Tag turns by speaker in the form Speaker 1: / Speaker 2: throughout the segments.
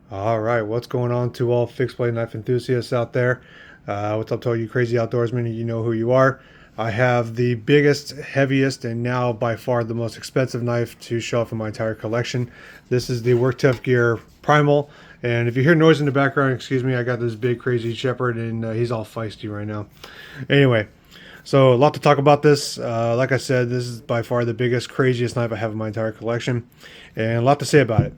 Speaker 1: All right, what's going on to all fixed blade knife enthusiasts out there? What's up to all you crazy outdoorsmen? You know who you are. I have the biggest, heaviest, and now by far the most expensive knife to show off in my entire collection. This is the Work Tough Gear Primal. And if you hear noise in the background, excuse me, I got this big crazy shepherd and he's all feisty right now. Anyway, so a lot to talk about this. Like I said, this is by far the biggest, craziest knife I have in my entire collection, and a lot to say about it.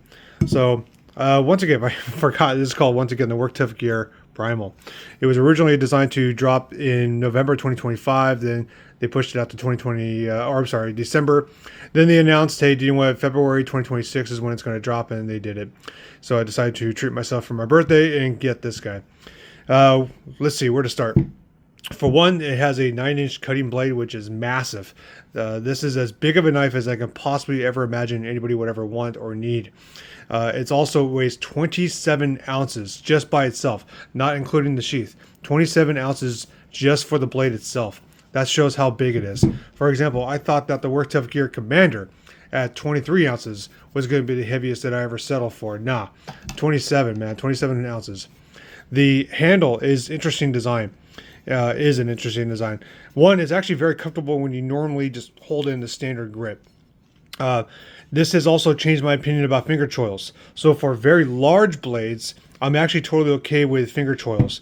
Speaker 1: So once again, I forgot, this is called, once again, the Work Tough Gear Primal. It was originally designed to drop in November 2025. Then they pushed it out to 2020, or I'm sorry, December. Then they announced, hey, do you know what? February 2026 is when it's going to drop, and they did it. So I decided to treat myself for my birthday and get this guy. Let's see where to start. For one, it has a 9-inch cutting blade, which is massive. This is as big of a knife as I can possibly ever imagine anybody would ever want or need. It also weighs 27 ounces just by itself, not including the sheath. 27 ounces just for the blade itself. That shows how big it is. For example, I thought that the Work Tough Gear Commander at 23 ounces was going to be the heaviest that I ever settled for. Nah, 27, man, 27 ounces. The handle is interesting design. Is an interesting design. One, is actually very comfortable when you normally just hold in the standard grip. This has also changed my opinion about finger choils. So for very large blades, I'm actually totally okay with finger choils.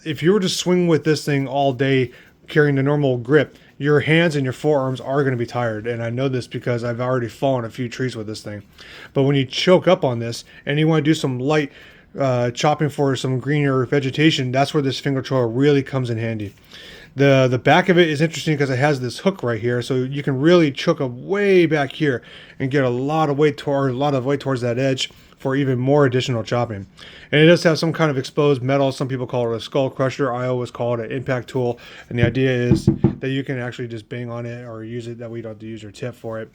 Speaker 1: If you were to swing with this thing all day carrying the normal grip, your hands and your forearms are going to be tired. And I know this because I've already fallen a few trees with this thing. But when you choke up on this and you want to do some light chopping for some greener vegetation, that's where this finger choil really comes in handy. The back of it is interesting because it has this hook right here, so you can really choke up way back here and get a lot of weight towards that edge for even more additional chopping. And it does have some kind of exposed metal. Some people call it a skull crusher. I always call it an impact tool. And the idea is that you can actually just bang on it or use it, that we don't have to use your tip for it.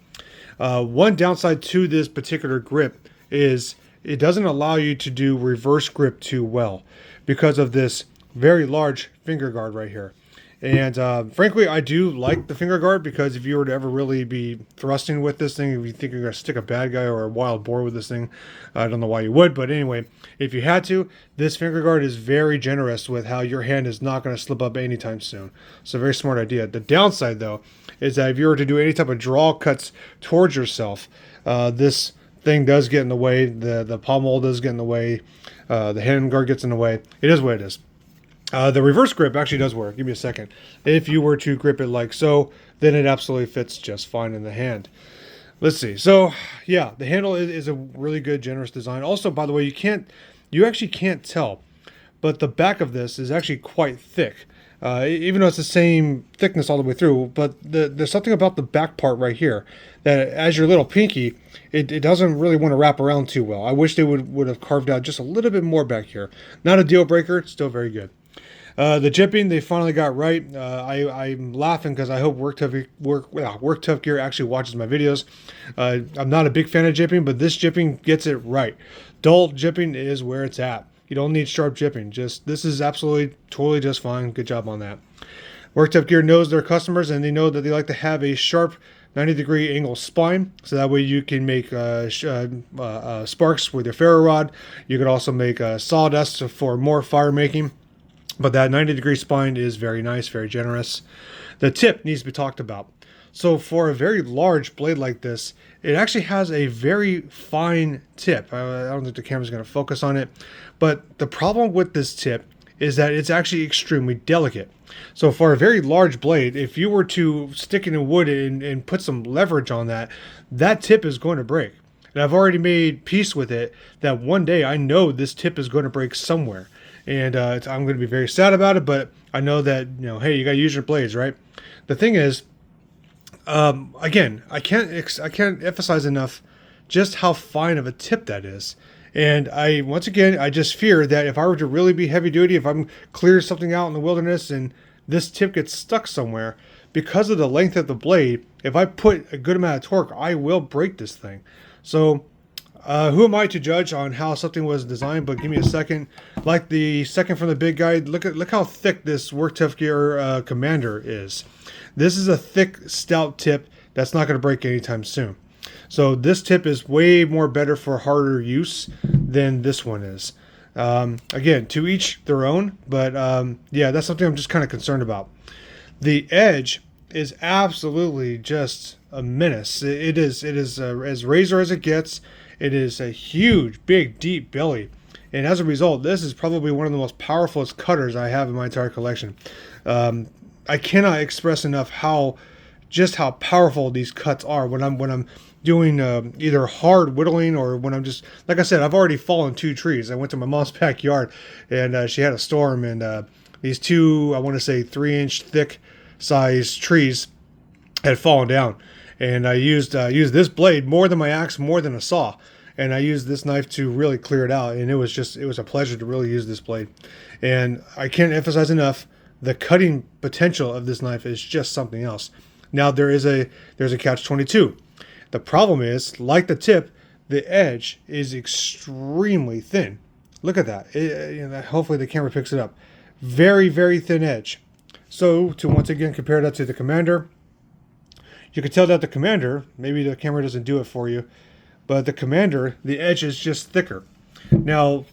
Speaker 1: One downside to this particular grip is it doesn't allow you to do reverse grip too well because of this very large finger guard right here. And frankly, I do like the finger guard because if you were to ever really be thrusting with this thing, if you think you're going to stick a bad guy or a wild boar with this thing, I don't know why you would, but anyway, if you had to, this finger guard is very generous with how your hand is not going to slip up anytime soon. So very smart idea. The downside, though, is that if you were to do any type of draw cuts towards yourself, this thing does get in the way. The pommel does get in the way. The hand guard gets in the way. It is what it is. The reverse grip actually does work. Give me a second. If you were to grip it like so, then it absolutely fits just fine in the hand. Let's see. So, yeah, the handle is a really good, generous design. Also, by the way, you actually can't tell, but the back of this is actually quite thick. Even though it's the same thickness all the way through, but there's something about the back part right here that as your little pinky, it doesn't really want to wrap around too well. I wish they would have carved out just a little bit more back here. Not a deal breaker, still very good. The jipping they finally got right. I'm laughing because I hope Work Tough Gear actually watches my videos. I'm not a big fan of jipping, but this jipping gets it right. Dull jipping is where it's at. You don't need sharp jipping. This is absolutely totally just fine. Good job on that. Work Tough Gear knows their customers, and they know that they like to have a sharp 90-degree angle spine, so that way you can make sparks with your ferro rod. You could also make sawdust for more fire making. But that 90-degree spine is very nice, very generous. The tip needs to be talked about. So for a very large blade like this, it actually has a very fine tip. I don't think the camera's going to focus on it. But the problem with this tip is that it's actually extremely delicate. So for a very large blade, if you were to stick it in wood and put some leverage on that, that tip is going to break. And I've already made peace with it that one day I know this tip is going to break somewhere. And I'm going to be very sad about it, but I know that, hey, you got to use your blades, right? The thing is, again, I can't emphasize enough just how fine of a tip that is. And once again, I just fear that if I were to really be heavy duty, if I'm clear something out in the wilderness and this tip gets stuck somewhere, because of the length of the blade, if I put a good amount of torque, I will break this thing. So who am I to judge on how something was designed? But give me a second. Like the second from the big guy, look how thick this Work Tough Gear Commander is. This is a thick, stout tip that's not going to break anytime soon. So this tip is way more better for harder use than this one is. Again, to each their own, but yeah, that's something I'm just kind of concerned about. The edge is absolutely just a menace. It is as razor as it gets. It is a huge, big, deep belly, and as a result, this is probably one of the most powerful cutters I have in my entire collection. I cannot express enough how powerful these cuts are when I'm doing either hard whittling, or when I'm just, like I said, I've already fallen 2 trees. I went to my mom's backyard, and she had a storm, and these two, I want to say 3-inch thick size trees had fallen down, and I used this blade more than my axe, more than a saw, and I used this knife to really clear it out, and it was a pleasure to really use this blade. And I can't emphasize enough, the cutting potential of this knife is just something else. Now there's a catch-22. The problem is, like the tip, the edge is extremely thin. Look at that. Hopefully the camera picks it up. Very, very thin edge. So to once again compare that to the Commander, you can tell that the Commander, maybe the camera doesn't do it for you, but the Commander, the edge is just thicker. Now,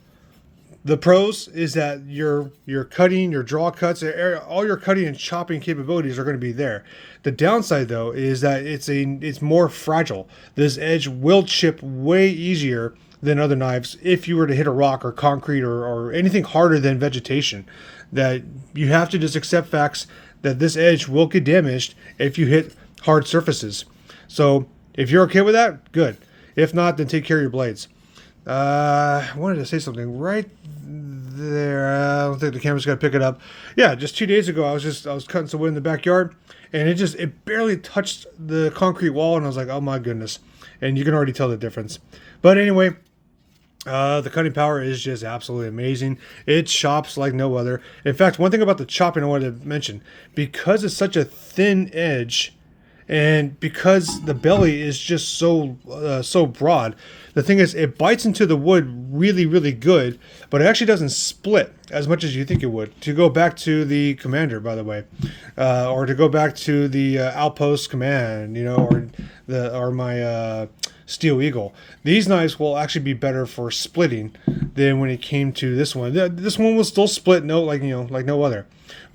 Speaker 1: the pros is that your cutting, your draw cuts, all your cutting and chopping capabilities are going to be there. The downside, though, is that it's more fragile. This edge will chip way easier than other knives if you were to hit a rock or concrete or anything harder than vegetation. That you have to just accept facts that this edge will get damaged if you hit hard surfaces. So if you're okay with that, good. If not, then take care of your blades. I wanted to say something right there. I don't think the camera's gonna pick it up. Yeah, just 2 days ago, I was cutting some wood in the backyard, and it barely touched the concrete wall, and I was like, oh my goodness. And you can already tell the difference. But anyway, the cutting power is just absolutely amazing. It chops like no other. In fact, one thing about the chopping I wanted to mention, because it's such a thin edge, and because the belly is just so broad, the thing is, it bites into the wood really, really good, but it actually doesn't split as much as you think it would. To go back to the Commander, by the way, or to go back to the Outpost Command, or my Steel Eagle, these knives will actually be better for splitting than when it came to this one. This one will still split, like no other,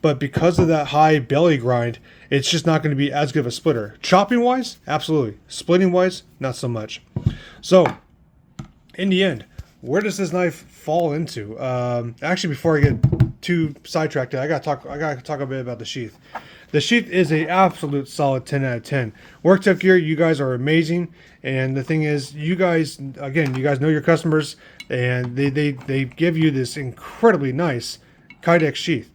Speaker 1: but because of that high belly grind, it's just not going to be as good of a splitter. Chopping wise, absolutely. Splitting wise, not so much. So, in the end, where does this knife fall into? Actually, before I get too sidetracked, I gotta talk a bit about the Sheath. The Sheath is a absolute solid 10 out of 10. Work Tough Gear, you guys are amazing. And the thing is, you guys know your customers, and they give you this incredibly nice Kydex sheath.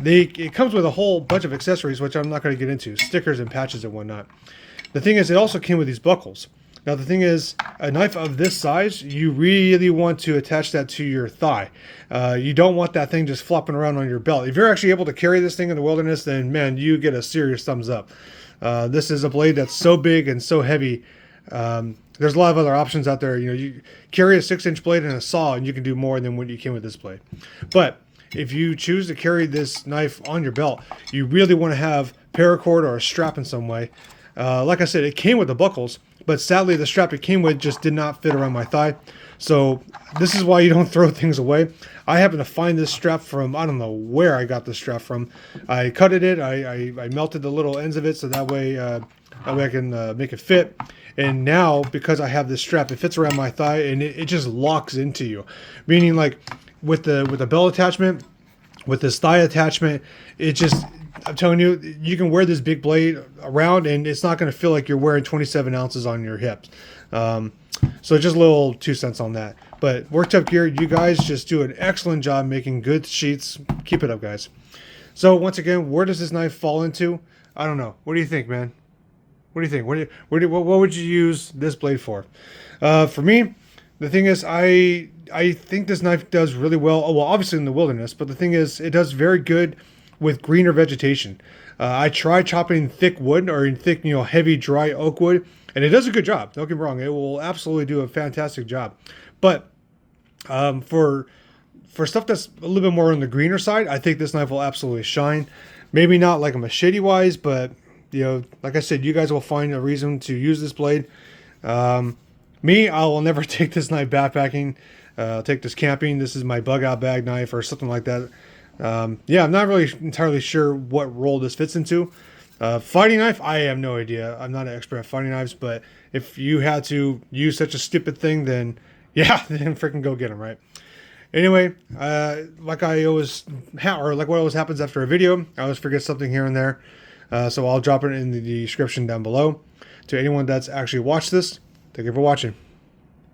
Speaker 1: It comes with a whole bunch of accessories, which I'm not going to get into, stickers and patches and whatnot. The thing is, it also came with these buckles. Now, the thing is, a knife of this size, you really want to attach that to your thigh. You don't want that thing just flopping around on your belt. If you're actually able to carry this thing in the wilderness, then, man, you get a serious thumbs up. This is a blade that's so big and so heavy. There's a lot of other options out there. You carry a 6-inch blade and a saw, and you can do more than what you can with this blade. But if you choose to carry this knife on your belt, you really want to have paracord or a strap in some way. Like I said, it came with the buckles, but sadly the strap it came with just did not fit around my thigh. So this is why you don't throw things away. I happen to find this strap from, I don't know where I got this strap from. I cutted it, I melted the little ends of it so that way I can make it fit. And now, because I have this strap, it fits around my thigh, and it just locks into you. Meaning, like, with the belt attachment, with this thigh attachment, I'm telling you, you can wear this big blade around, and it's not going to feel like you're wearing 27 ounces on your hips. So just a little 2 cents on that. But Work Tough Gear, you guys just do an excellent job making good sheets. Keep it up, guys. So once again, where does this knife fall into? I don't know. What do you think, man? What do you think? What would you use this blade for? For me, the thing is, I think this knife does really well. Oh, well, obviously in the wilderness, but the thing is, it does very good with greener vegetation. I tried chopping thick wood or in thick, heavy, dry oak wood, and it does a good job. Don't get me wrong; it will absolutely do a fantastic job. But for stuff that's a little bit more on the greener side, I think this knife will absolutely shine. Maybe not like a machete wise, but like I said, you guys will find a reason to use this blade. Me, I will never take this knife backpacking. I'll take this camping. This is my bug out bag knife or something like that. Yeah, I'm not really entirely sure what role this fits into. Fighting knife, I have no idea. I'm not an expert at fighting knives, but if you had to use such a stupid thing, then yeah, then freaking go get them, right? Anyway, like I always or like what always happens after a video, I always forget something here and there. So I'll drop it in the description down below. To anyone that's actually watched this, thank you for watching.